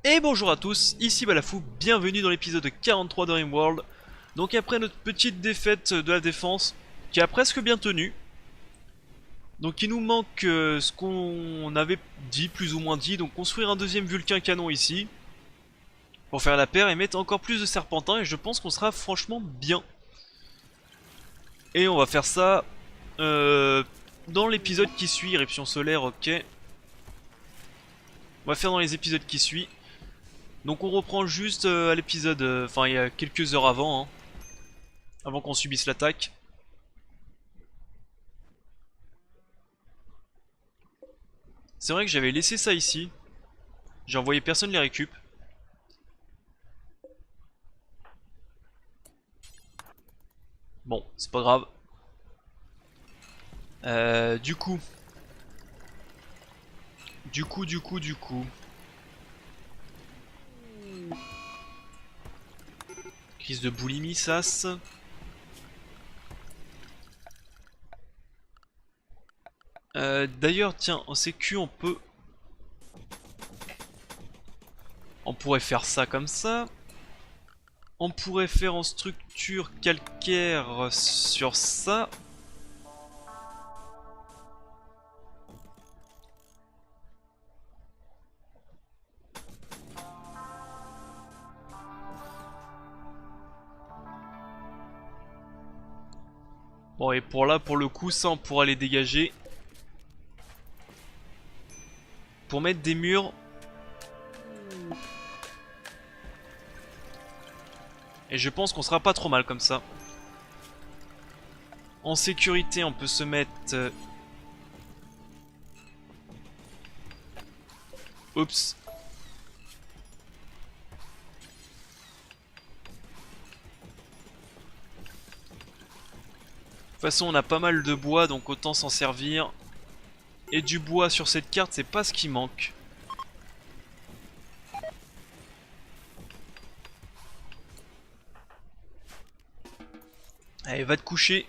Et bonjour à tous, ici Balafou, bienvenue dans l'épisode 43 de RimWorld. Donc après notre petite défaite de la défense, qui a presque bien tenu, donc il nous manque ce qu'on avait dit, plus ou moins dit, donc construire un deuxième Vulcain canon ici, pour faire la paire et mettre encore plus de serpentins, et je pense qu'on sera franchement bien. Et on va faire ça dans l'épisode qui suit, éruption solaire, ok. On va faire dans les épisodes qui suivent. Donc on reprend juste à l'épisode, enfin il y a quelques heures avant, hein, avant qu'on subisse l'attaque. C'est vrai que j'avais laissé ça ici. J'ai envoyé personne les récup. Bon, c'est pas grave. Du coup. Du coup. Crise de boulimie, sas. D'ailleurs, tiens, en sécu, on pourrait faire ça comme ça. On pourrait faire en structure calcaire sur ça. Bon, et pour là, pour le coup, ça, on pourra les dégager. Pour mettre des murs. Et je pense qu'on sera pas trop mal comme ça. En sécurité, on peut se mettre... Oups. De toute façon, on a pas mal de bois, donc autant s'en servir. Et du bois sur cette carte, c'est pas ce qui manque. Allez, va te coucher.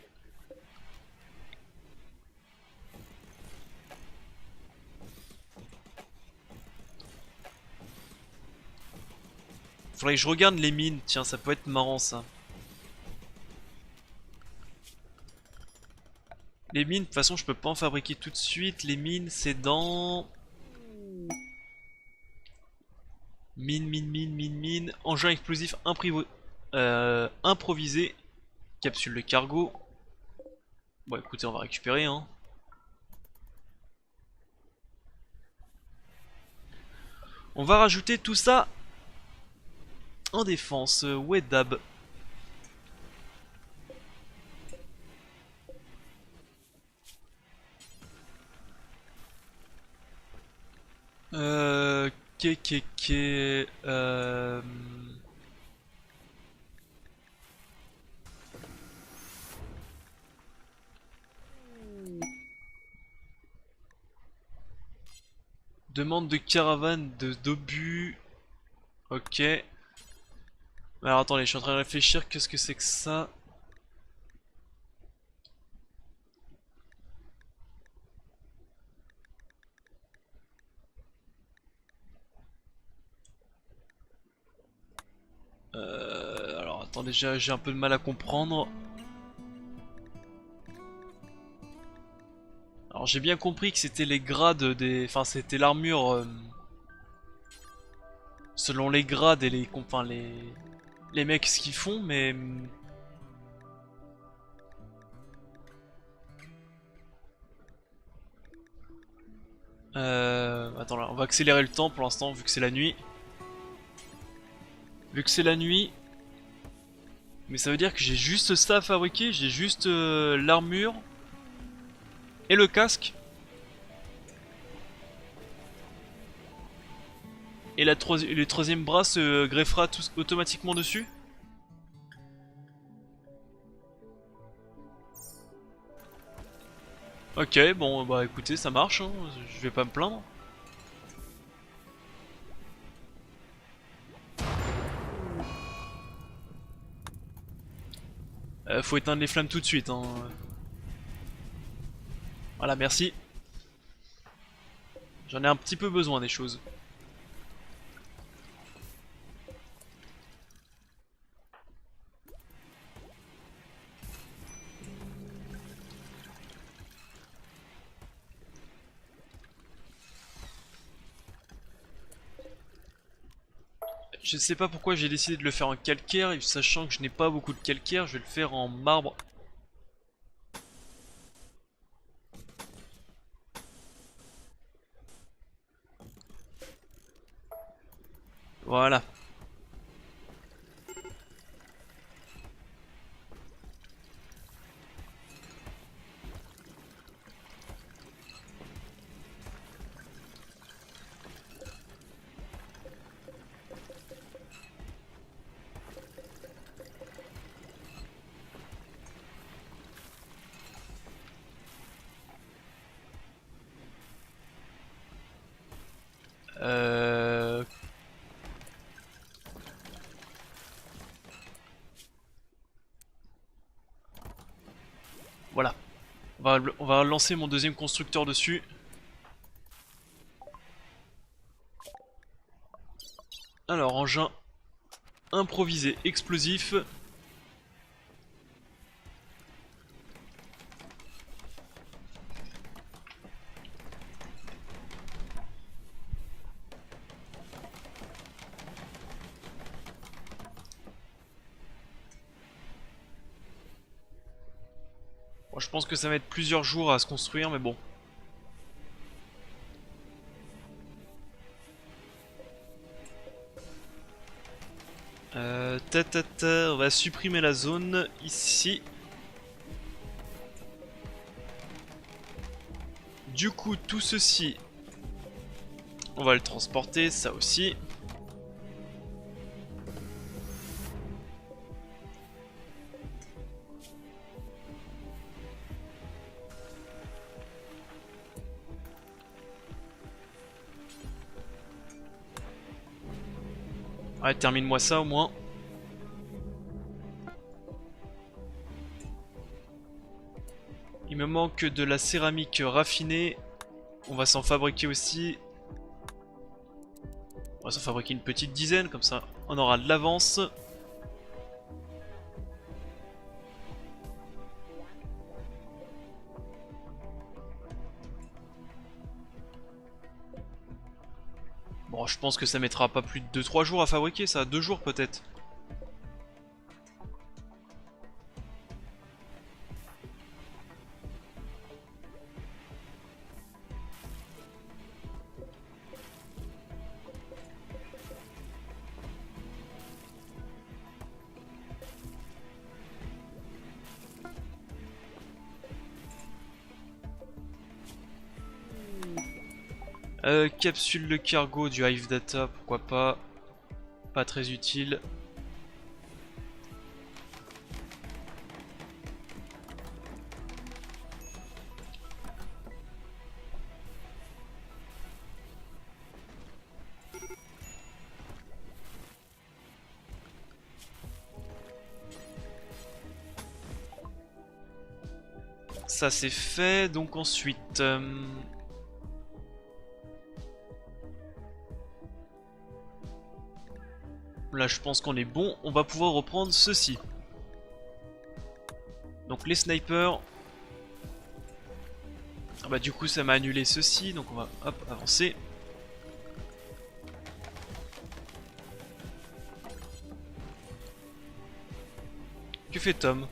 Faudrait que je regarde les mines, tiens, ça peut être marrant ça. Les mines, de toute façon, je peux pas en fabriquer tout de suite. Les mines, c'est dans... Mine. Engin explosif improvisé. Capsule de cargo. Bon, écoutez, on va récupérer, hein. On va rajouter tout ça en défense. Wedab. Euh... Ke... Demande de caravane d'obus. Ok. Alors attendez, je suis en train de réfléchir, qu'est-ce que c'est que ça? Alors attendez, j'ai un peu de mal à comprendre. Alors j'ai bien compris que c'était les grades des... Enfin c'était l'armure selon les grades et les... Enfin les mecs ce qu'ils font, mais... Attends là, on va accélérer le temps pour l'instant vu que c'est la nuit. Vu que c'est la nuit... Mais ça veut dire que j'ai juste ça à fabriquer, j'ai juste l'armure et le casque. Et le troisième bras se greffera tout automatiquement dessus. Ok, bon bah écoutez, ça marche, hein, je vais pas me plaindre. Faut éteindre les flammes tout de suite, hein. Voilà, merci. J'en ai un petit peu besoin des choses. Je sais pas pourquoi j'ai décidé de le faire en calcaire, et sachant que je n'ai pas beaucoup de calcaire, je vais le faire en marbre. Voilà. Euh... Voilà. On va lancer mon deuxième constructeur dessus. Alors, engin improvisé explosif. Bon, je pense que ça va mettre plusieurs jours à se construire, mais bon. On va supprimer la zone ici. Du coup, tout ceci, on va le transporter, ça aussi. Ouais, termine-moi ça au moins. Il me manque de la céramique raffinée. On va s'en fabriquer aussi. On va s'en fabriquer une petite dizaine, comme ça on aura de l'avance. Bon, je pense que ça mettra pas plus de 2-3 jours à fabriquer ça, 2 jours peut-être. Capsule de cargo du Hive Data, pourquoi pas. Pas très utile. Ça c'est fait, donc ensuite... Là je pense qu'on est bon, on va pouvoir reprendre ceci. Donc les snipers. Ah bah du coup ça m'a annulé ceci, donc on va hop avancer. Que fait Tom?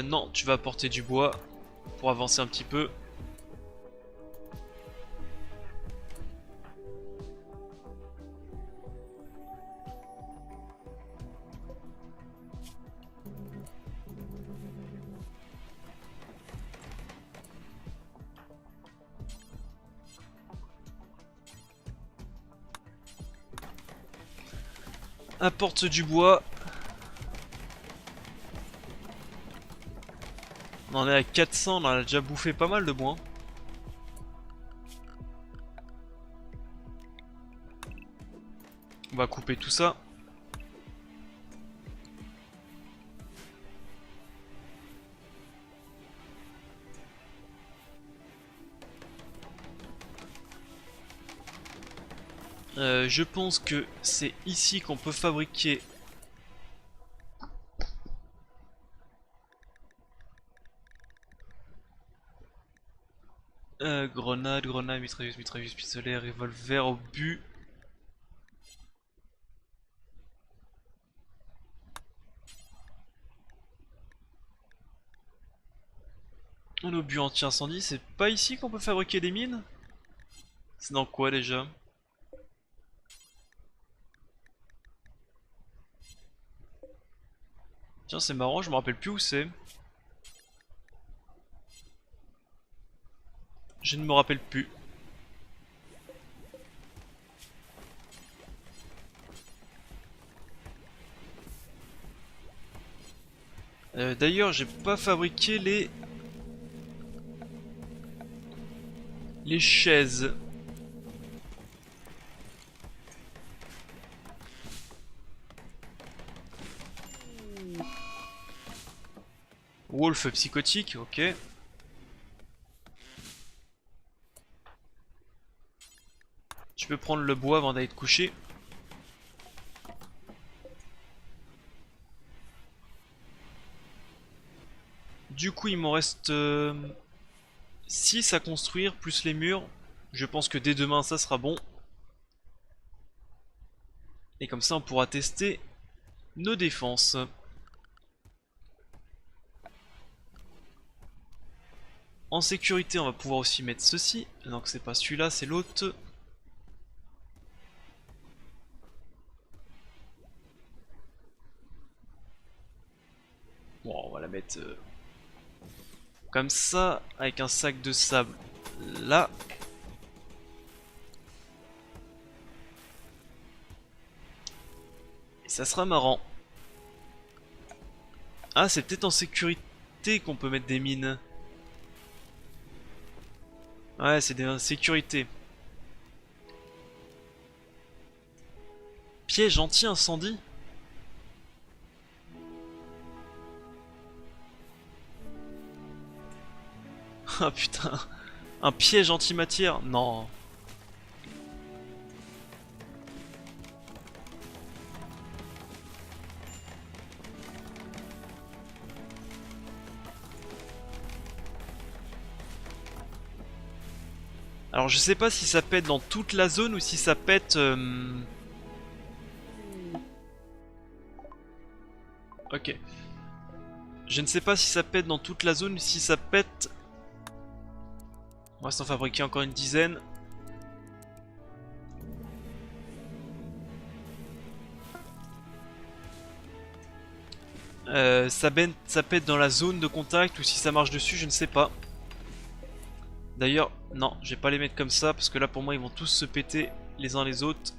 Non, tu vas apporter du bois pour avancer un petit peu. Apporte du bois. On en est à 400, on a déjà bouffé pas mal de bois. On va couper tout ça. Je pense que c'est ici qu'on peut fabriquer... grenade, mitrailleuse, pistolet, revolver, obus. Un obus anti-incendie, c'est pas ici qu'on peut fabriquer des mines? C'est dans quoi déjà? Tiens, c'est marrant, je me rappelle plus où c'est. Je ne me rappelle plus. D'ailleurs, j'ai pas fabriqué les chaises. Wolf psychotique, ok. Je peux prendre le bois avant d'aller te coucher. Du coup, il m'en reste 6 à construire, plus les murs. Je pense que dès demain, ça sera bon. Et comme ça, on pourra tester nos défenses. En sécurité, on va pouvoir aussi mettre ceci. Donc c'est pas celui-là, c'est l'autre. Bon, on va la mettre comme ça, avec un sac de sable là. Et ça sera marrant. Ah, c'est peut-être en sécurité qu'on peut mettre des mines. Ouais, c'est des sécurité. Piège anti-incendie. Ah putain. Un piège antimatière? Non. Alors je sais pas si ça pète dans toute la zone ou si ça pète... Ok. Je ne sais pas si ça pète dans toute la zone ou si ça pète... On va s'en fabriquer encore une dizaine. Ça pète dans la zone de contact ou si ça marche dessus, je ne sais pas. D'ailleurs, non, je vais pas les mettre comme ça parce que là pour moi ils vont tous se péter les uns les autres.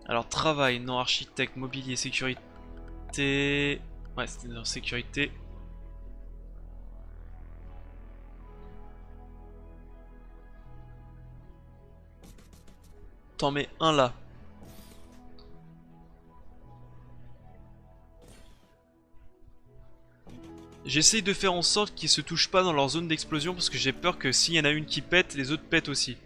Alors travail, non architecte, mobilier, sécurité... Ouais, c'était dans sécurité. T'en mets un là. J'essaye de faire en sorte qu'ils se touchent pas dans leur zone d'explosion parce que j'ai peur que s'il y en a une qui pète, les autres pètent aussi.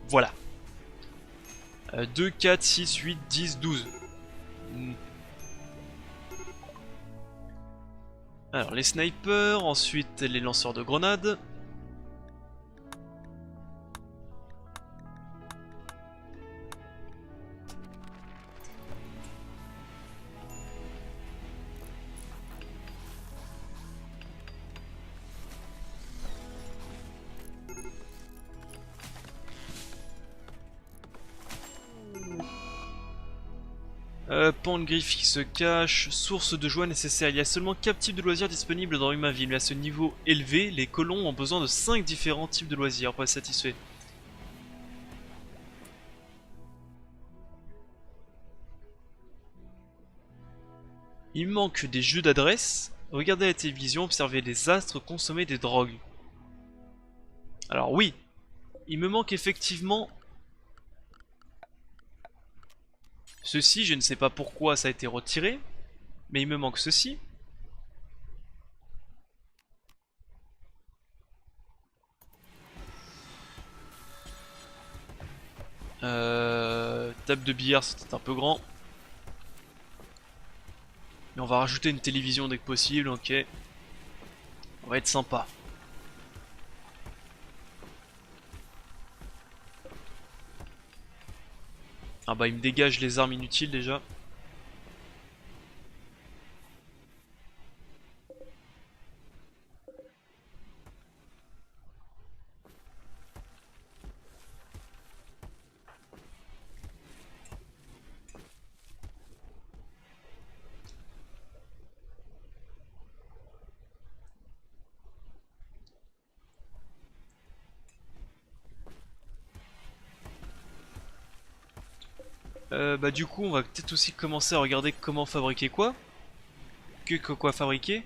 Voilà. 2, 4, 6, 8, 10, 12. Alors les snipers, ensuite les lanceurs de grenades. Pan de griffe qui se cache, source de joie nécessaire. Il y a seulement 4 types de loisirs disponibles dans Humainville, mais à ce niveau élevé, les colons ont besoin de 5 différents types de loisirs pour être satisfaits. Il manque des jeux d'adresse. Regarder la télévision, observer les astres, consommer des drogues. Alors oui, il me manque effectivement ceci, je ne sais pas pourquoi ça a été retiré, mais il me manque ceci. Table de billard, c'était un peu grand. Mais on va rajouter une télévision dès que possible, ok. On va être sympa. Ah bah il me dégage les armes inutiles déjà. Bah du coup on va peut-être aussi commencer à regarder comment fabriquer quoi. Que quoi fabriquer.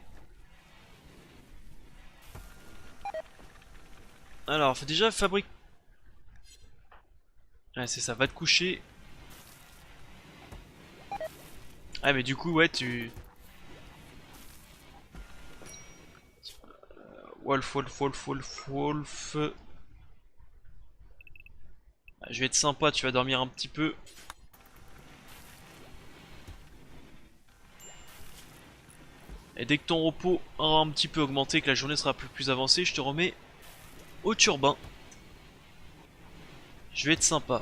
Alors faut déjà fabriquer. Ouais c'est ça, va te coucher. Ah mais du coup ouais tu... Wolf, Wolf, Wolf, Wolf, Wolf. Ah, je vais être sympa, tu vas dormir un petit peu. Et dès que ton repos aura un petit peu augmenté, que la journée sera plus avancée, je te remets au turbin. Je vais être sympa.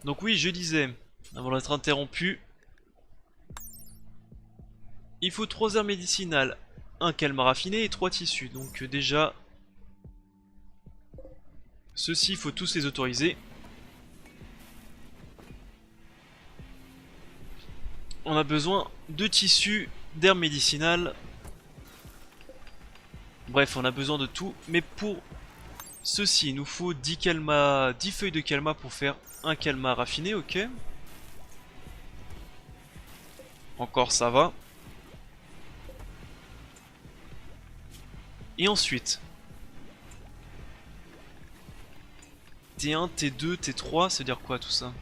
Donc oui, je disais, avant d'être interrompu, il faut 3 herbes médicinales, un calmar raffiné et 3 tissus. Donc déjà, ceux-ci, il faut tous les autoriser. On a besoin de tissus, d'herbes médicinales. Bref, on a besoin de tout. Mais pour ceci, il nous faut 10 feuilles de calma pour faire un calmar raffiné, ok. Encore ça va. Et ensuite, T1, T2, T3, ça veut dire quoi tout ça?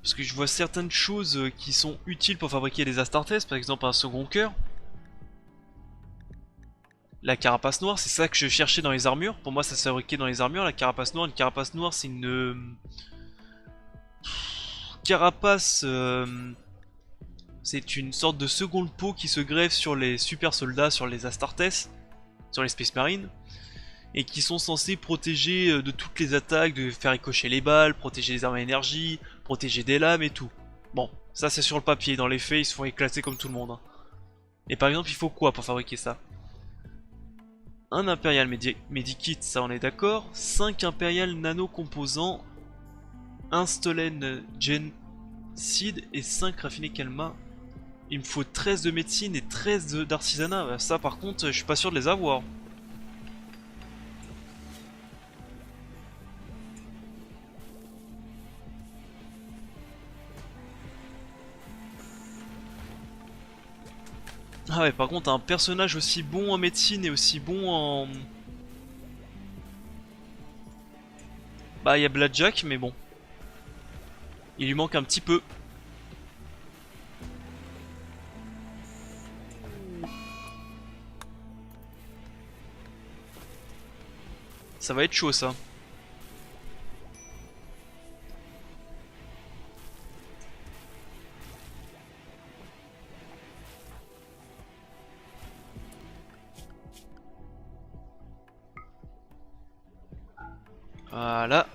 Parce que je vois certaines choses qui sont utiles pour fabriquer des Astartes, par exemple un second cœur. La carapace noire, c'est ça que je cherchais dans les armures. Pour moi, ça se fabriquait dans les armures, la carapace noire. Une carapace noire, c'est une carapace... c'est une sorte de seconde peau qui se greffe sur les super soldats, sur les Astartes, sur les Space Marines. Et qui sont censés protéger de toutes les attaques, de faire écocher les balles, protéger les armes à énergie, protéger des lames et tout. Bon, ça c'est sur le papier, dans les faits ils se font éclater comme tout le monde. Hein. Et par exemple il faut quoi pour fabriquer ça? Un Imperial Medikit, ça on est d'accord. 5 Imperial Nano Composants. Un Stolen Gen Seed et 5 Raffiné Calma. Il me faut 13 de médecine et 13 d'artisanat. Ça par contre je suis pas sûr de les avoir. Ah ouais, par contre, un personnage aussi bon en médecine et aussi bon en... Bah, il y a Blackjack, mais bon. Il lui manque un petit peu. Ça va être chaud, ça. Voilà.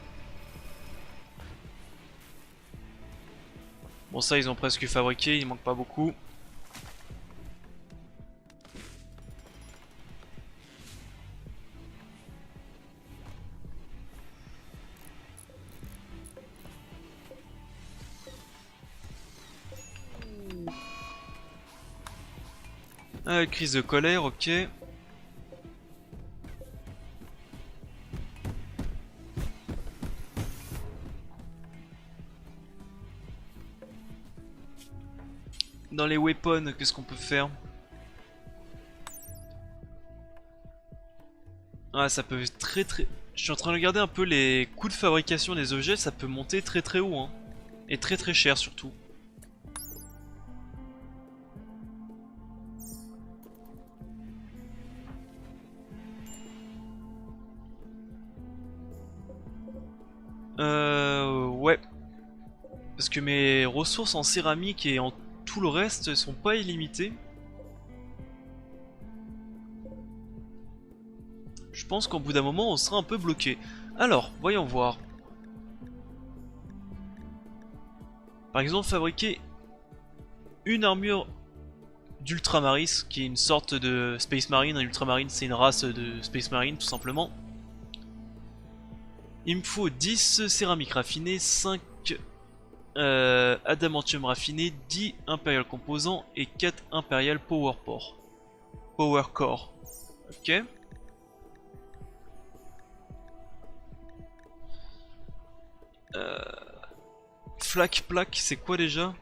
Bon, ça, ils ont presque fabriqué, il manque pas beaucoup. Ah, crise de colère, ok. Dans les weapons, qu'est-ce qu'on peut faire? Ah, ça peut très très... Je suis en train de regarder un peu les coûts de fabrication des objets, ça peut monter très très haut, hein. Et très très cher surtout. Ouais. Parce que mes ressources en céramique et en tout le reste sont pas illimitées. Je pense qu'au bout d'un moment, on sera un peu bloqué. Alors, voyons voir. Par exemple, fabriquer une armure d'Ultramaris, qui est une sorte de Space Marine. Un Ultramarine, c'est une race de Space Marine, tout simplement. Il me faut 10 céramiques raffinées, 5 adamantium raffiné, 10 Imperial composants et 4 Imperial Power Core. Ok. Flak plaque, c'est quoi déjà?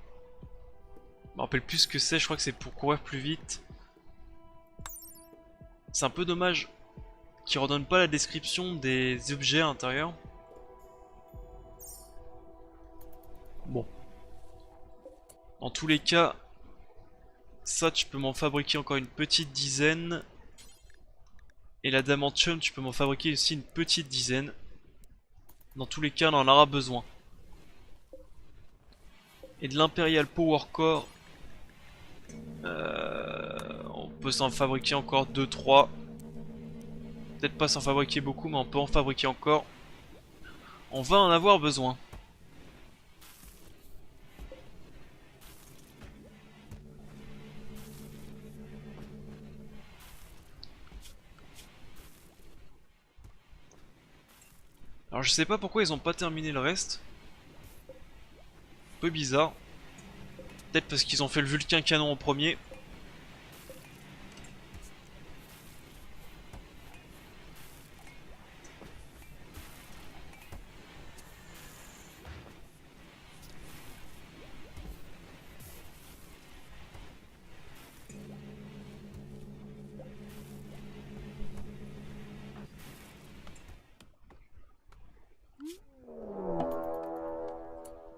Je me rappelle plus ce que c'est, je crois que c'est pour courir plus vite. C'est un peu dommage qu'ils redonnent pas la description des objets à l'intérieur. Bon. Dans tous les cas, ça tu peux m'en fabriquer encore une petite dizaine. Et l'adamantium tu peux m'en fabriquer aussi une petite dizaine. Dans tous les cas on en aura besoin. Et de l'Imperial Power Core, on peut s'en fabriquer encore 2-3. Peut-être pas s'en fabriquer beaucoup, mais on peut en fabriquer encore. On va en avoir besoin. Alors je sais pas pourquoi ils ont pas terminé le reste. Un peu bizarre. Peut-être parce qu'ils ont fait le Vulcain canon en premier.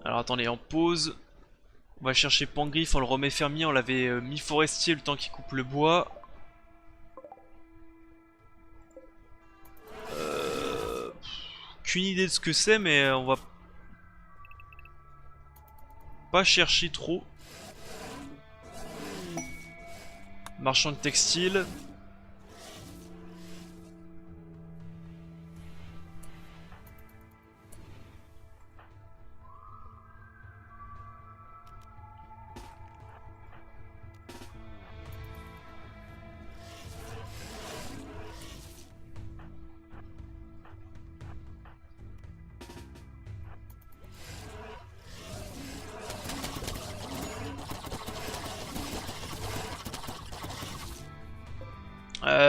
Alors attendez, en pause. On va chercher Pangriff, on le remet fermier, on l'avait mis forestier le temps qu'il coupe le bois. Qu'une idée de ce que c'est, mais on va pas chercher trop. Marchand de textile.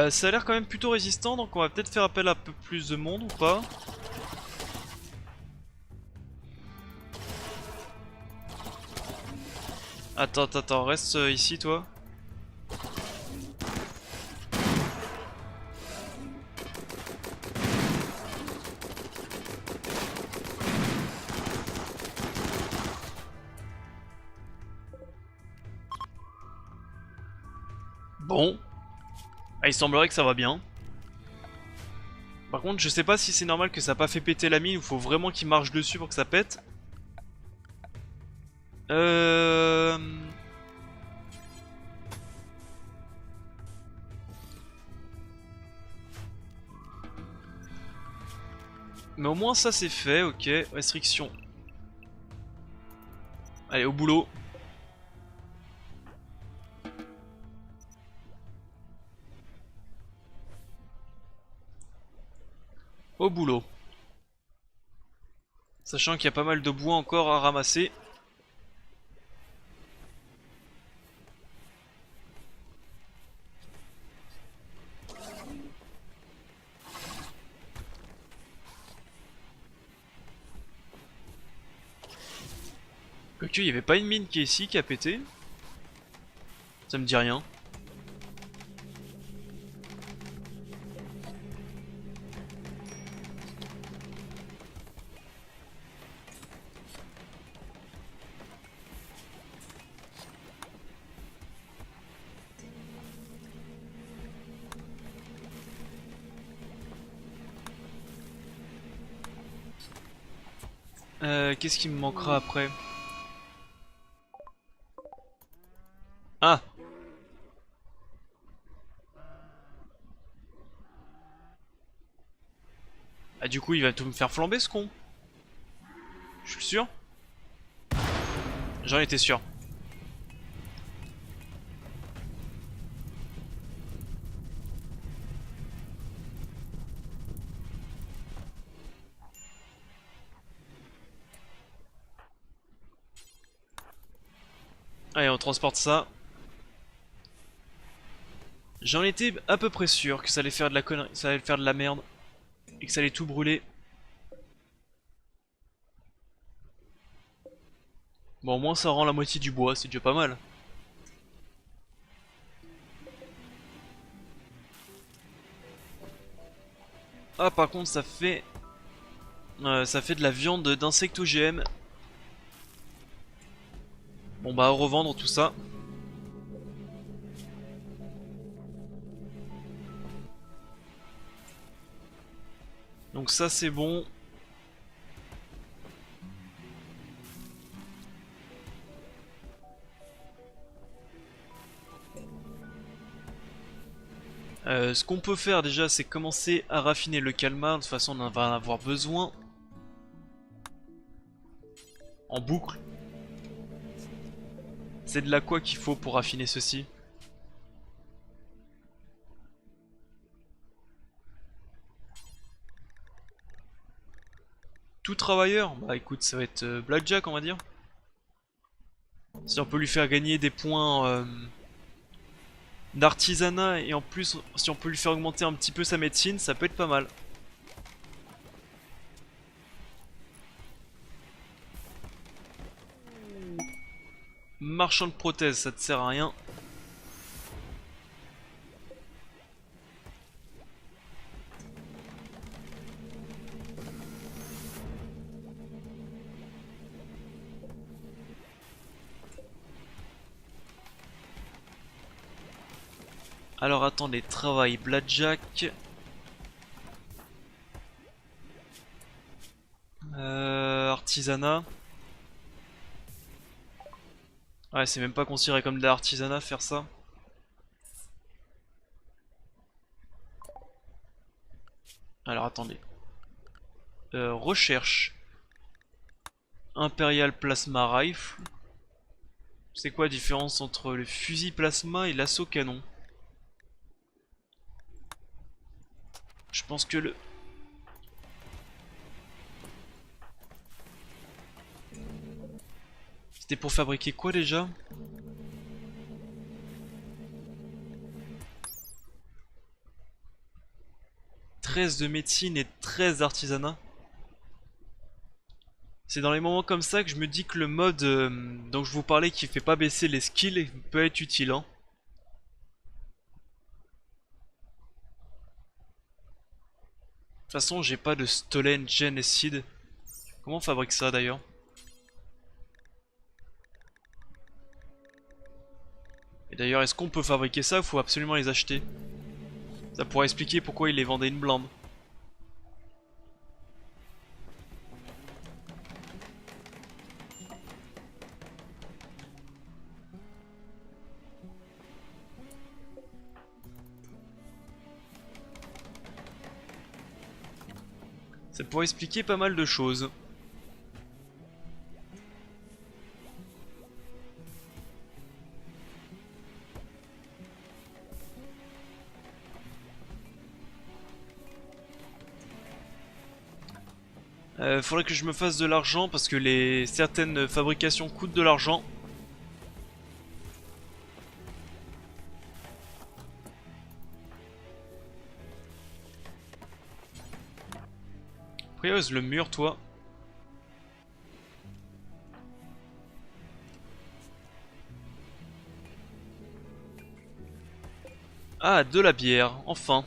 Ça a l'air quand même plutôt résistant, donc on va peut-être faire appel à un peu plus de monde ou pas. Attends, reste ici toi. Bon. Ah, il semblerait que ça va bien. Par contre, je sais pas si c'est normal que ça a pas fait péter la mine ou faut vraiment qu'il marche dessus pour que ça pète. Mais au moins ça c'est fait, ok. Restriction. Allez, au boulot. Au boulot. Sachant qu'il y a pas mal de bois encore à ramasser. Quoique, il y avait pas une mine qui est ici qui a pété. Ça me dit rien. Qu'est-ce qui me manquera après? Ah! Ah du coup il va tout me faire flamber ce con. Je suis sûr. J'en étais sûr. Allez, on transporte ça. J'en étais à peu près sûr que ça allait faire de la connerie, ça allait faire de la merde. Et que ça allait tout brûler. Bon, au moins ça rend la moitié du bois, c'est déjà pas mal. Ah, par contre, ça fait de la viande d'insectes OGM. Bon, bah, à revendre tout ça. Donc ça, c'est bon. Ce qu'on peut faire déjà, c'est commencer à raffiner le calmar. De toute façon, on va en avoir besoin. En boucle. C'est de la quoi qu'il faut pour raffiner ceci? Tout travailleur? Bah écoute, ça va être Blackjack, on va dire. Si on peut lui faire gagner des points d'artisanat et en plus, si on peut lui faire augmenter un petit peu sa médecine, ça peut être pas mal. Marchand de prothèses, ça te sert à rien. Alors attendez, travail Blackjack. Artisanat. Ouais, c'est même pas considéré comme de l'artisanat faire ça. Alors attendez. Recherche. Imperial Plasma Rifle. C'est quoi la différence entre le fusil plasma et l'assaut canon? Je pense que le... C'était pour fabriquer quoi déjà? « 13 de médecine et 13 d'artisanat. C'est dans les moments comme ça que je me dis que le mode dont je vous parlais qui fait pas baisser les skills peut être utile, hein. De toute façon, j'ai pas de Stolen Gen Acid. Comment on fabrique ça d'ailleurs? Et d'ailleurs, est-ce qu'on peut fabriquer ça ou faut absolument les acheter? Ça pourrait expliquer pourquoi il les vendait une blinde. Ça pourrait expliquer pas mal de choses. Faudrait que je me fasse de l'argent parce que certaines fabrications coûtent de l'argent. Après, le mur, toi. Ah, de la bière, enfin.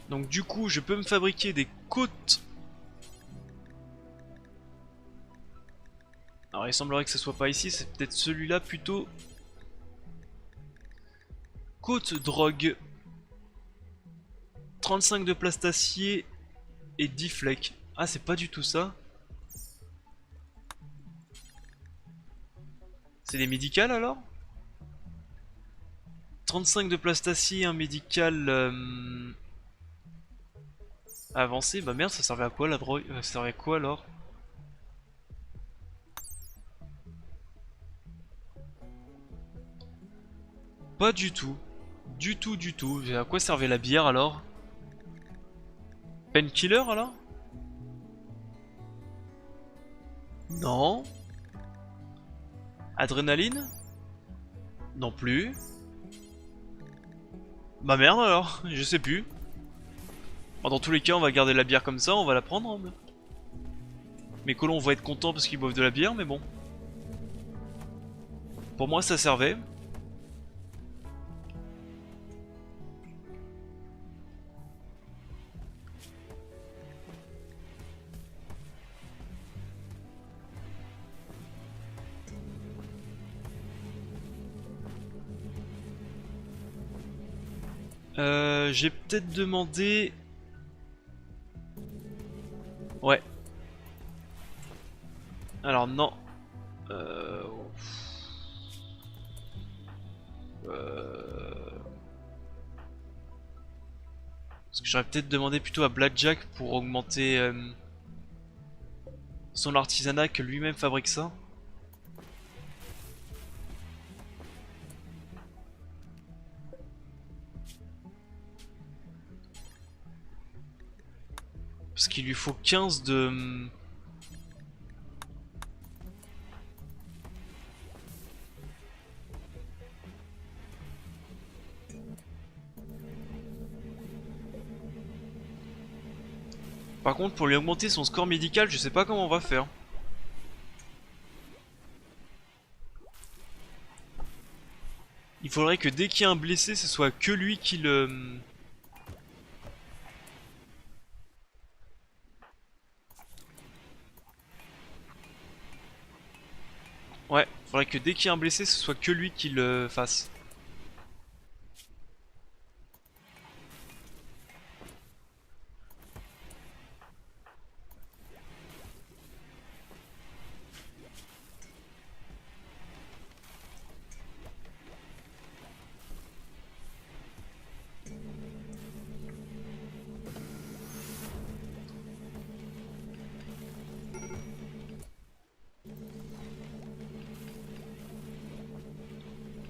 Donc du coup, je peux me fabriquer des côtes. Alors il semblerait que ce soit pas ici, c'est peut-être celui-là plutôt. Côte drogue. 35 de plastacier et 10 flecs. Ah, c'est pas du tout ça. C'est des médicales alors? 35 de plastacier, un médical avancé. Bah merde, ça servait à quoi la drogue? Ça servait à quoi alors? Pas du tout. Du tout, du tout. À quoi servait la bière alors? Painkiller alors? Non. Adrénaline? Non plus. Bah merde alors, je sais plus. Bon, dans tous les cas, on va garder la bière comme ça, on va la prendre, hein. Mes colons vont être contents parce qu'ils boivent de la bière, mais bon. Pour moi, ça servait. J'ai peut-être demandé... Ouais. Alors non. Euh... Parce que j'aurais peut-être demandé plutôt à Blackjack pour augmenter son artisanat, que lui-même fabrique ça. Parce qu'il lui faut 15 de... Par contre, pour lui augmenter son score médical, je sais pas comment on va faire. Il faudrait que dès qu'il y a un blessé, ce soit que lui qui le... Ouais, faudrait que dès qu'il y a un blessé, ce soit que lui qui le fasse.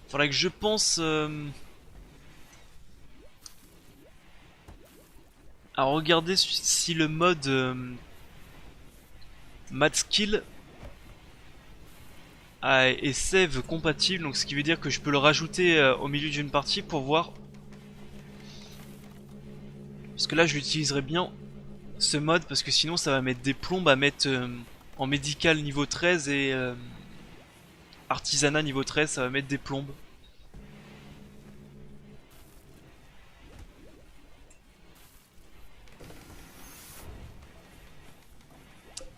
Faudrait que je pense à regarder si le mode Mad Skill est save compatible, donc ce qui veut dire que je peux le rajouter au milieu d'une partie pour voir. Parce que là je l'utiliserai bien ce mode, parce que sinon ça va mettre des plombes à mettre en médical niveau 13 et artisanat niveau 13, ça va mettre des plombes.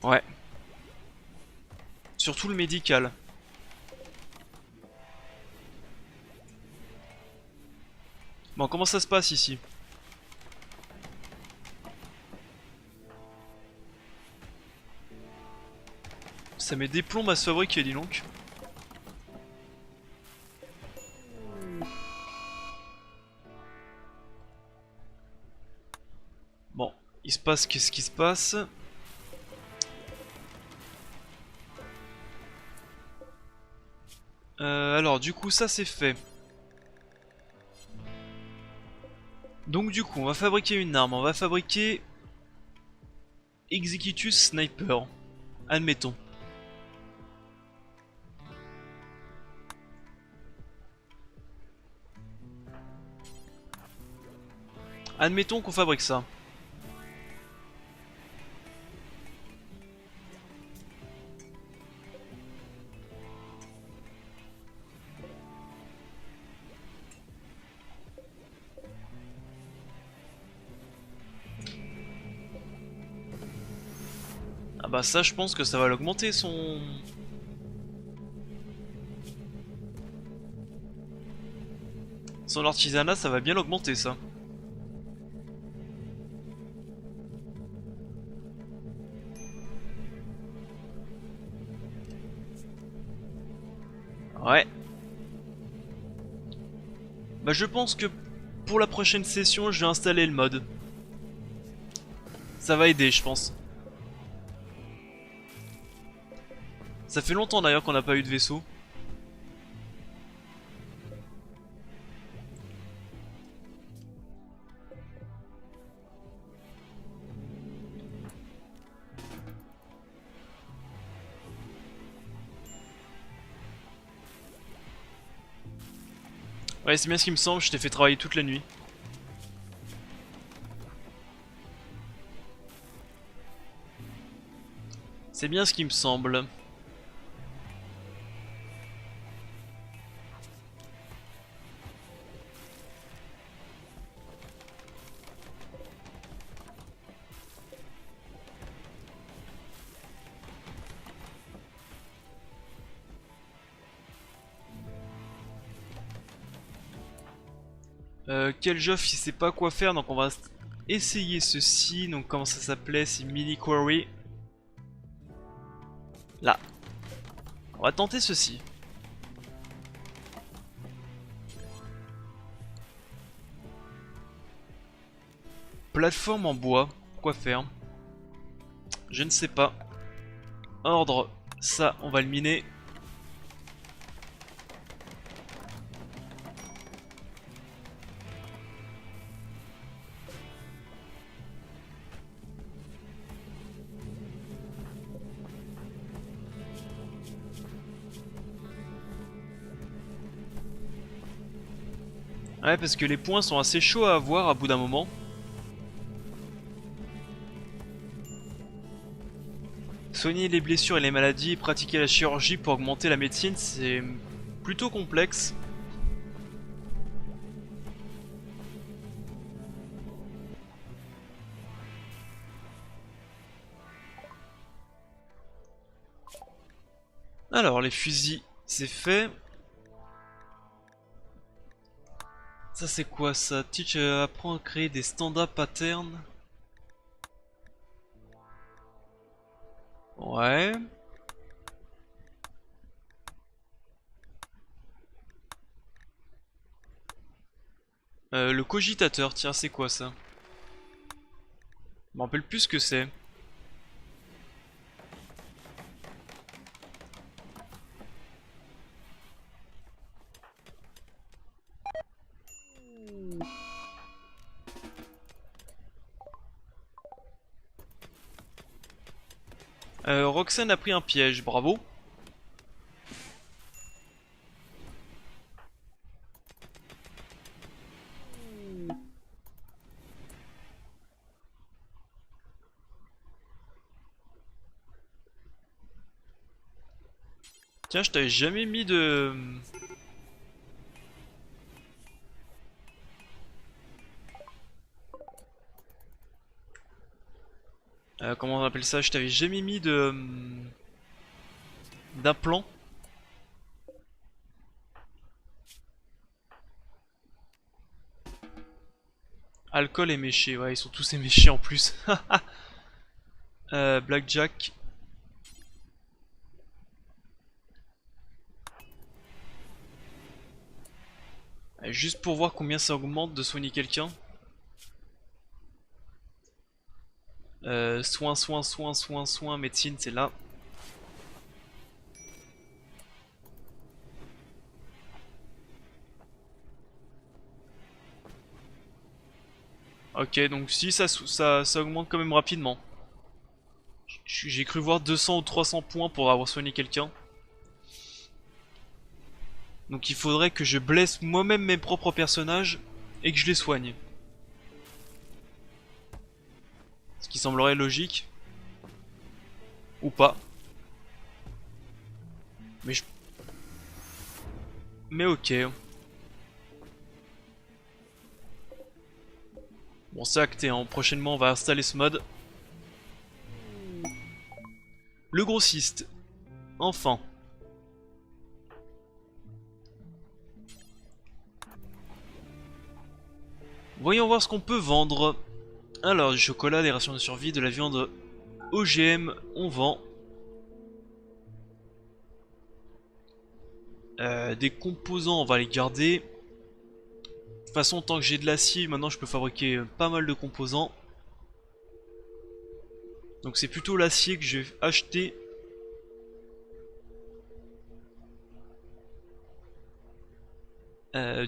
Ouais. Surtout le médical. Bon, comment ça se passe ici? Ça met des plombes à se fabriquer, dis donc. Bon, il se passe qu'est-ce qui se passe? Alors du coup ça c'est fait. Donc du coup on va fabriquer une arme, on va fabriquer Executus Sniper. Admettons. Admettons qu'on fabrique ça. Ah bah ça je pense que ça va l'augmenter son... Son artisanat, ça va bien l'augmenter ça. Ouais. Bah je pense que pour la prochaine session, je vais installer le mode. Ça va aider, je pense. Ça fait longtemps d'ailleurs qu'on n'a pas eu de vaisseau. Ouais, c'est bien ce qui me semble, je t'ai fait travailler toute la nuit. C'est bien ce qui me semble. Keljoff il sait pas quoi faire donc on va essayer ceci. Donc comment ça s'appelait? C'est Mini Quarry. Là. On va tenter ceci. Plateforme en bois. Quoi faire? Je ne sais pas. Ordre. Ça on va le miner. Ouais, parce que les points sont assez chauds à avoir à bout d'un moment. Soigner les blessures et les maladies et pratiquer la chirurgie pour augmenter la médecine, c'est plutôt complexe. Alors, les fusils, c'est fait. Ça c'est quoi ça? Teach apprend à créer des standards patterns. Ouais. Le cogitateur, tiens, c'est quoi ça? Je me rappelle plus ce que c'est. Roxane a pris un piège, bravo. Tiens, je t'avais jamais mis de... comment on appelle ça? Je t'avais jamais mis de... d'implant. Alcool et méché, ouais, ils sont tous éméchés en plus. Blackjack. Juste pour voir combien ça augmente de soigner quelqu'un. Soins, médecine, c'est là. Ok, donc si ça augmente quand même rapidement. J'ai cru voir 200 ou 300 points pour avoir soigné quelqu'un. Donc il faudrait que je blesse moi-même mes propres personnages et que je les soigne. Ce qui semblerait logique. Ou pas. Mais ok. Bon c'est acté, hein. Prochainement on va installer ce mode. Le grossiste. Enfin. Voyons voir ce qu'on peut vendre. Alors, du chocolat, des rations de survie, de la viande OGM, on vend. Des composants, on va les garder. De toute façon, tant que j'ai de l'acier, maintenant je peux fabriquer pas mal de composants. Donc c'est plutôt l'acier que je vais acheter.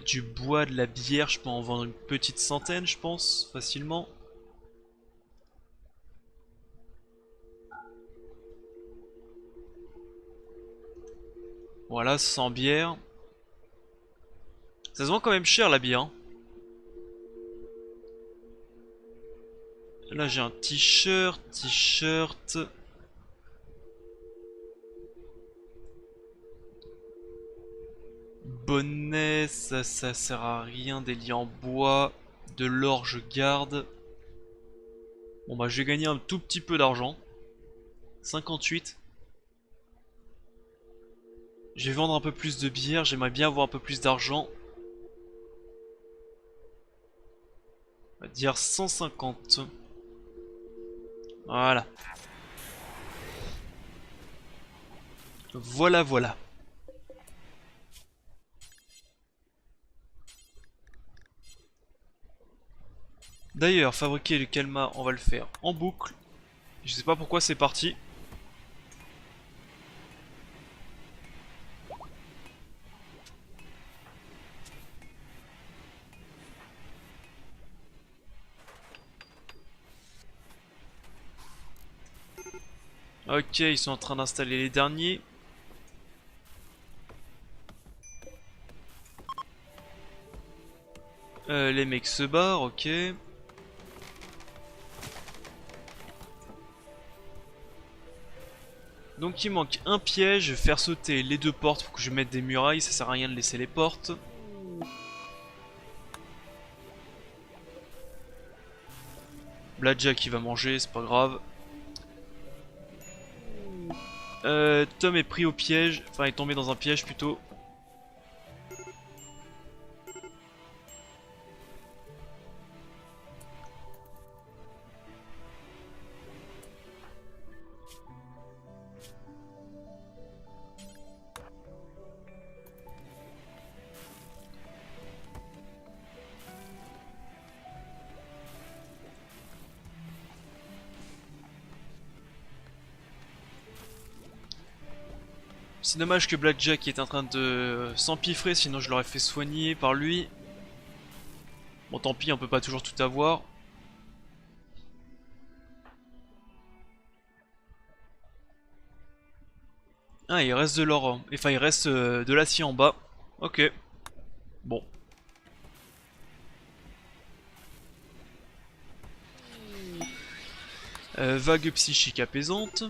Du bois, de la bière, je peux en vendre une petite centaine, je pense, facilement. Voilà, 100 bières. Ça se vend quand même cher la bière, hein. Là j'ai un t-shirt. Bonnet, ça sert à rien, des liens en bois. De l'or je garde. Bon bah je vais gagner un tout petit peu d'argent. 58. Je vais vendre un peu plus de bière, j'aimerais bien avoir un peu plus d'argent. On va dire 150. Voilà. Voilà. D'ailleurs, fabriquer le calmar, on va le faire en boucle. Je sais pas pourquoi c'est parti. Ok, ils sont en train d'installer les derniers. Les mecs se barrent, ok. Donc il manque un piège, faire sauter les deux portes pour que je mette des murailles, ça sert à rien de laisser les portes. Blackjack il va manger, c'est pas grave. Tom est pris au piège, enfin est tombé dans un piège plutôt. C'est dommage que Blackjack est en train de s'empiffrer, sinon je l'aurais fait soigner par lui. Bon tant pis, on peut pas toujours tout avoir. Ah, il reste de l'or, hein. Enfin il reste de l'acier en bas. Ok. Bon. Vague psychique apaisante.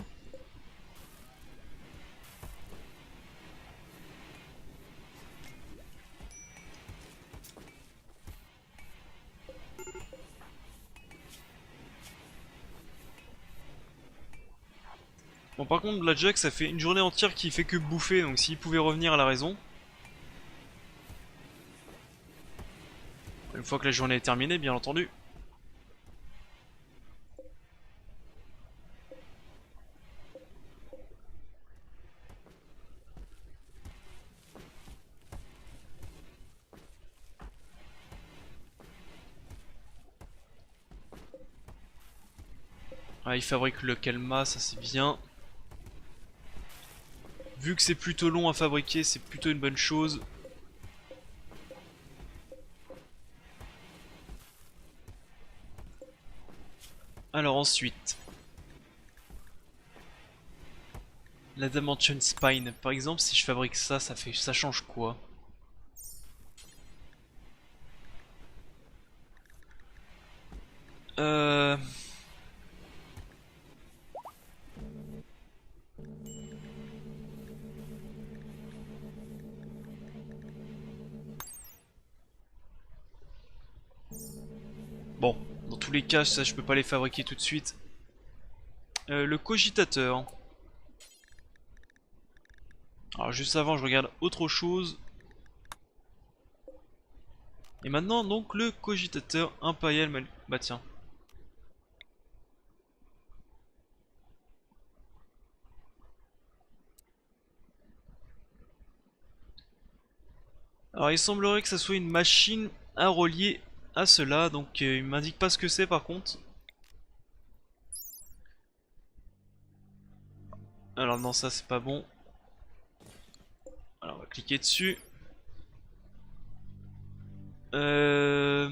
Bon par contre Blackjack ça fait une journée entière qu'il fait que bouffer, donc s'il pouvait revenir à la raison. Une fois que la journée est terminée bien entendu. Ah, il fabrique le Kalma, ça c'est bien. Vu que c'est plutôt long à fabriquer, c'est plutôt une bonne chose. Alors ensuite, l'Adamantium Spine, par exemple, si je fabrique ça, ça change quoi? Euh... Bon, dans tous les cas, ça je peux pas les fabriquer tout de suite. Le cogitateur. Alors juste avant je regarde autre chose. Et maintenant donc le cogitateur impérial bah tiens. Alors il semblerait que ça soit une machine à relier à cela, donc il m'indique pas ce que c'est par contre. Alors non, ça c'est pas bon. Alors on va cliquer dessus. Euh...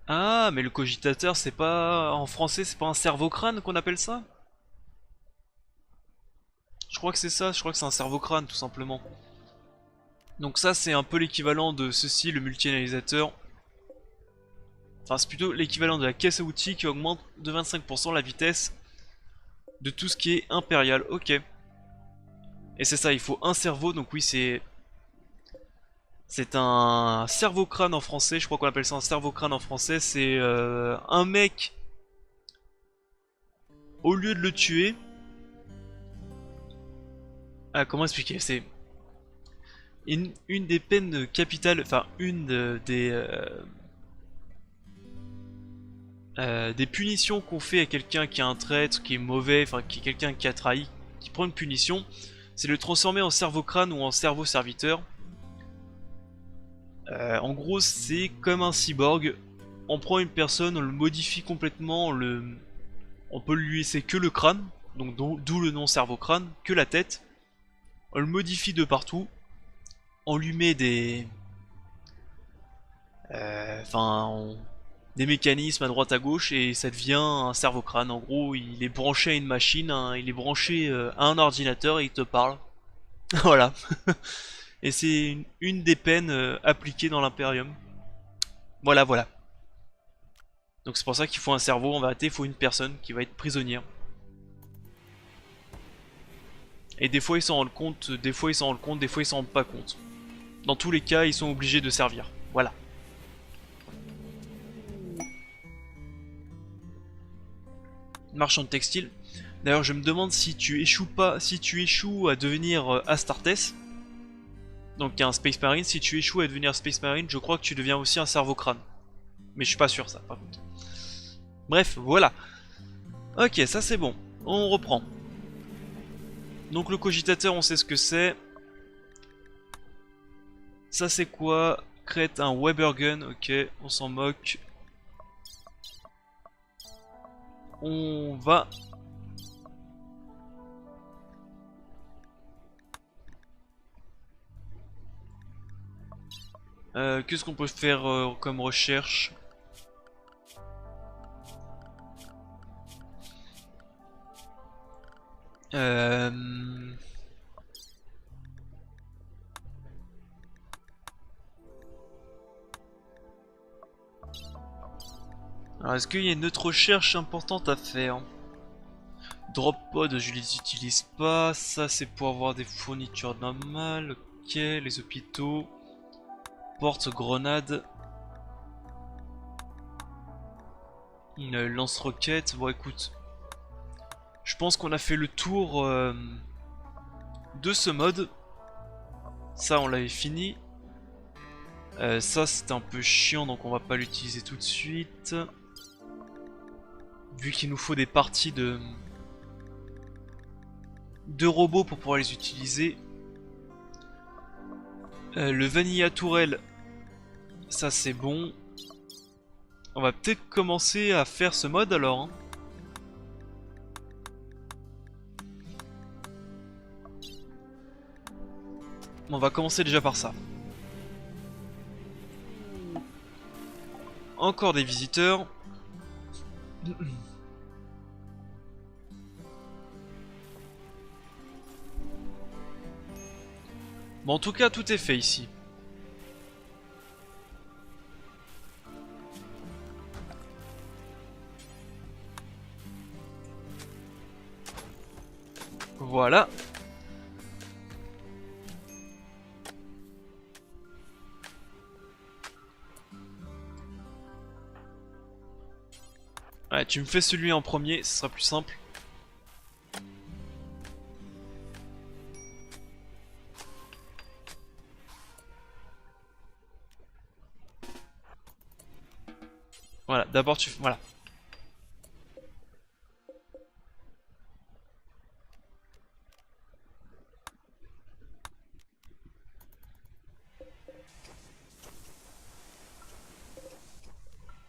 Ah, mais le cogitateur c'est pas... En français c'est pas un cerveau-crâne qu'on appelle ça? Je crois que c'est ça, je crois que c'est un cerveau-crâne tout simplement. Donc ça c'est un peu l'équivalent de ceci, le multi-analysateur. Enfin c'est plutôt l'équivalent de la caisse à outils qui augmente de 25% la vitesse de tout ce qui est impérial, ok. Et c'est ça, il faut un cerveau, donc oui c'est... C'est un cerveau-crâne en français, je crois qu'on appelle ça un cerveau-crâne en français, c'est un mec, au lieu de le tuer... Ah comment expliquer, c'est... Une des peines capitales, enfin des punitions qu'on fait à quelqu'un qui est un traître, qui est mauvais, enfin qui est quelqu'un qui a trahi, qui prend une punition, c'est le transformer en cerveau-crâne ou en cerveau-serviteur. En gros, c'est comme un cyborg. On prend une personne, on le modifie complètement, on peut lui laisser que le crâne, donc d'où le nom cerveau-crâne, que la tête. On le modifie de partout. On lui met des... Enfin... des mécanismes à droite à gauche et ça devient un cerveau-crâne. En gros, il est branché à une machine, hein, il est branché à un ordinateur et il te parle. Voilà. Et c'est une des peines appliquées dans l'Imperium. Voilà, voilà. Donc c'est pour ça qu'il faut un cerveau, en vérité il faut une personne qui va être prisonnière. Et des fois ils s'en rendent compte, des fois ils s'en rendent compte, des fois ils s'en rendent pas compte. Dans tous les cas, ils sont obligés de servir. Voilà. Marchand de textile. D'ailleurs, je me demande si tu échoues pas, si tu échoues à devenir Astartes, donc un Space Marine, si tu échoues à devenir Space Marine, je crois que tu deviens aussi un cerveau-crâne. Mais je suis pas sûr ça, par contre. Bref, voilà. Ok, ça c'est bon. On reprend. Donc le cogitateur, on sait ce que c'est. Ça c'est quoi? Crête un Weber Gun, ok, on s'en moque. On va... Qu'est-ce qu'on peut faire comme recherche? Euh... Alors est-ce qu'il y a une autre recherche importante à faire? Drop pod, je les utilise pas. Ça c'est pour avoir des fournitures normales. Ok, les hôpitaux. Porte-grenade. Une lance-roquette. Bon écoute. Je pense qu'on a fait le tour de ce mode. Ça on l'avait fini. Ça c'est un peu chiant donc on va pas l'utiliser tout de suite. Vu qu'il nous faut des parties de robots pour pouvoir les utiliser. Le Vanilla Tourelle, ça c'est bon. On va peut-être commencer à faire ce mode alors. Hein. On va commencer déjà par ça. Encore des visiteurs. Bon, en tout cas, tout est fait ici. Voilà. Ouais, tu me fais celui en premier, ce sera plus simple. Voilà, d'abord tu... Voilà.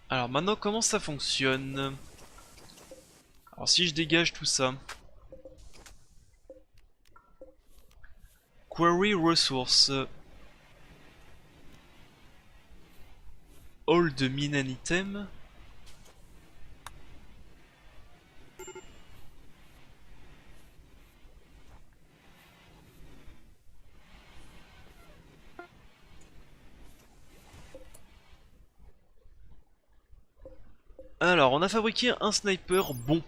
Alors maintenant, comment ça fonctionne? Alors si je dégage tout ça... Query resource. Hold mine an item. Alors, on a fabriqué un sniper bon.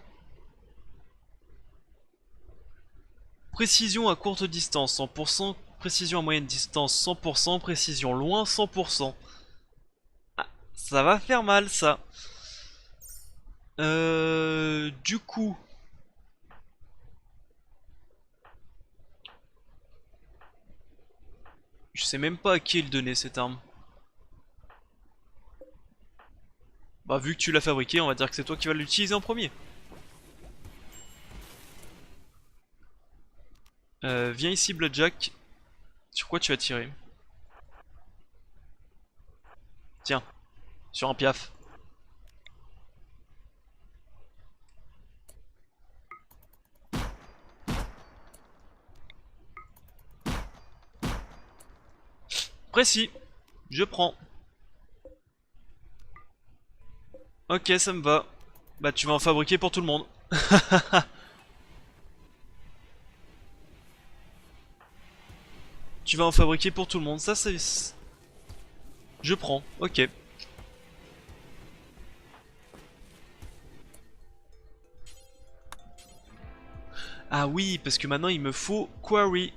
Précision à courte distance 100%, précision à moyenne distance 100%, précision loin 100%. Ah, ça va faire mal ça. Du coup... Je sais même pas à qui il donnait cette arme. Bah vu que tu l'as fabriqué, on va dire que c'est toi qui vas l'utiliser en premier. Viens ici Bloodjack. Sur quoi tu vas tirer? Tiens, sur un piaf. Précis, je prends. Ok, ça me va. Bah tu vas en fabriquer pour tout le monde. Tu vas en fabriquer pour tout le monde, ça c'est... Je prends, ok. Ah oui, parce que maintenant il me faut Quarry.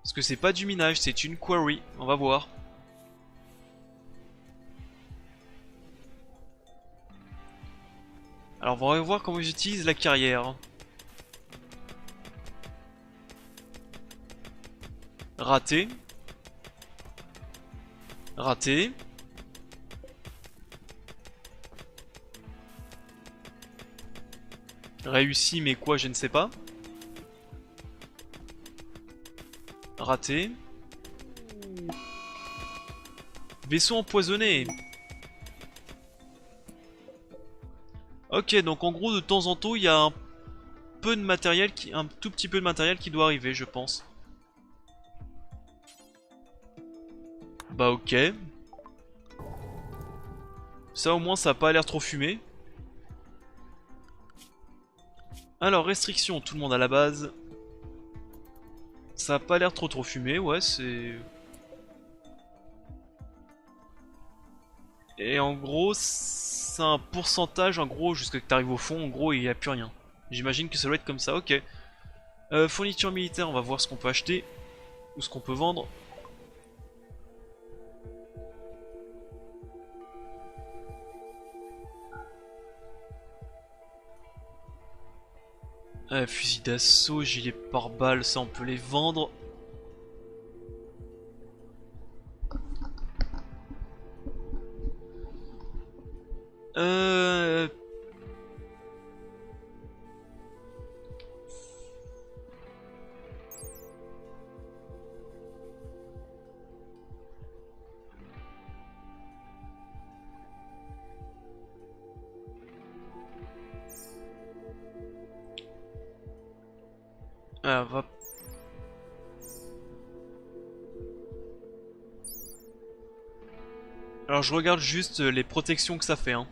Parce que c'est pas du minage, c'est une Quarry. On va voir. Alors on va voir comment j'utilise la carrière. Raté. Raté. Réussi mais quoi je ne sais pas. Raté. Vaisseau empoisonné. Ok, donc en gros de temps en temps il y a un peu de matériel un tout petit peu de matériel qui doit arriver, je pense. Bah ok. Ça au moins ça a pas l'air trop fumé. Alors restriction, tout le monde à la base. Ça a pas l'air trop fumé, ouais c'est... Et en gros c'est un pourcentage en gros jusqu'à que t'arrives au fond, en gros il n'y a plus rien. J'imagine que ça doit être comme ça, ok. Fourniture militaire, on va voir ce qu'on peut acheter. Ou ce qu'on peut vendre. Fusil d'assaut, gilet pare-balles, ça on peut les vendre. Euh... va... Alors je regarde juste les protections que ça fait, hein.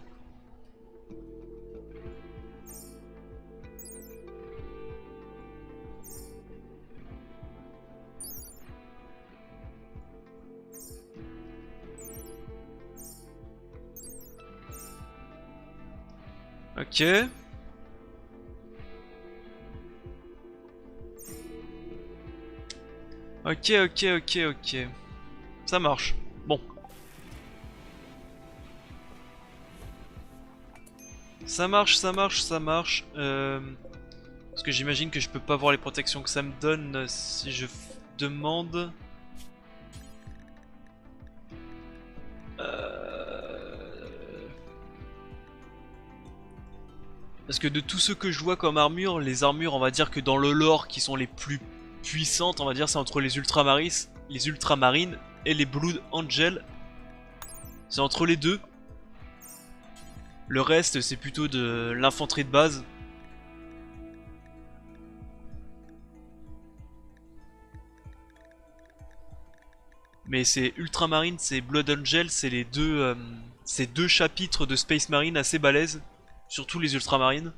Ok. Ok, ok, ok, ok. Ça marche. Bon. Ça marche, ça marche, ça marche. Parce que j'imagine que je peux pas voir les protections que ça me donne si je demande. Parce que de tous ceux que je vois comme armure, les armures, on va dire que dans le lore qui sont les plus puissantes, on va dire, c'est entre les ultramarines et les Blood Angel. C'est entre les deux. Le reste, c'est plutôt de l'infanterie de base. Mais c'est Ultramarine, c'est Blood Angel, c'est ces deux chapitres de Space Marine assez balèzes. Surtout les Ultramarines.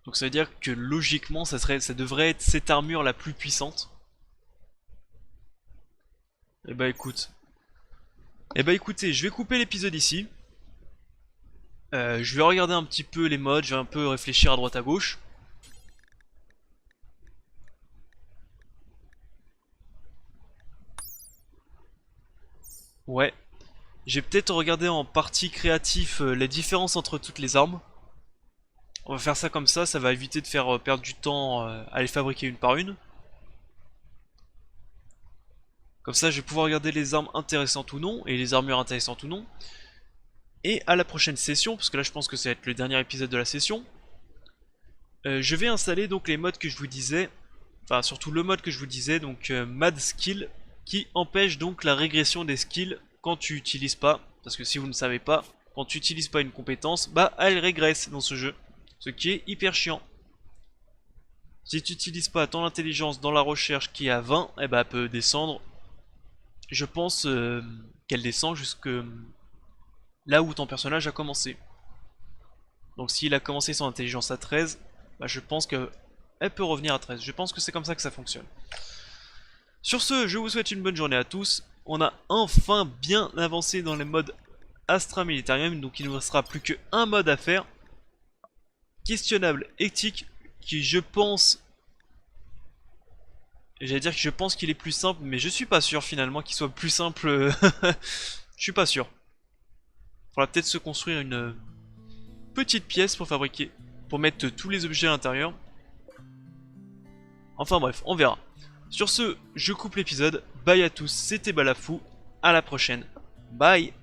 Donc ça veut dire que logiquement, ça devrait être cette armure la plus puissante. Et bah écoute. Et bah écoutez, je vais couper l'épisode ici. Je vais regarder un petit peu les modes, je vais un peu réfléchir à droite à gauche. Ouais. J'ai peut-être regardé en partie créatif les différences entre toutes les armes. On va faire ça comme ça va éviter de faire perdre du temps à les fabriquer une par une. Comme ça, je vais pouvoir regarder les armes intéressantes ou non, et les armures intéressantes ou non. Et à la prochaine session, parce que là je pense que ça va être le dernier épisode de la session, je vais installer donc les modes que je vous disais, enfin surtout le mode que je vous disais, donc Mad Skill, qui empêche donc la régression des skills quand tu utilises pas, parce que si vous ne savez pas, quand tu utilises pas une compétence, bah elle régresse dans ce jeu, ce qui est hyper chiant. Si tu n'utilises pas ton intelligence dans la recherche qui est à 20, eh bah elle peut descendre, je pense qu'elle descend jusque là où ton personnage a commencé. Donc s'il a commencé son intelligence à 13, bah je pense que elle peut revenir à 13. Je pense que c'est comme ça que ça fonctionne. Sur ce, je vous souhaite une bonne journée à tous. On a enfin bien avancé dans les modes Astra Militarium, donc il ne nous restera plus qu'un mode à faire. Questionnable éthique, qui je pense... J'allais dire que je pense qu'il est plus simple, mais je suis pas sûr finalement qu'il soit plus simple. Je suis pas sûr. Faudra peut-être se construire une petite pièce pour fabriquer, pour mettre tous les objets à l'intérieur. Enfin bref, on verra. Sur ce, je coupe l'épisode. Bye à tous, c'était Balafou. À la prochaine. Bye.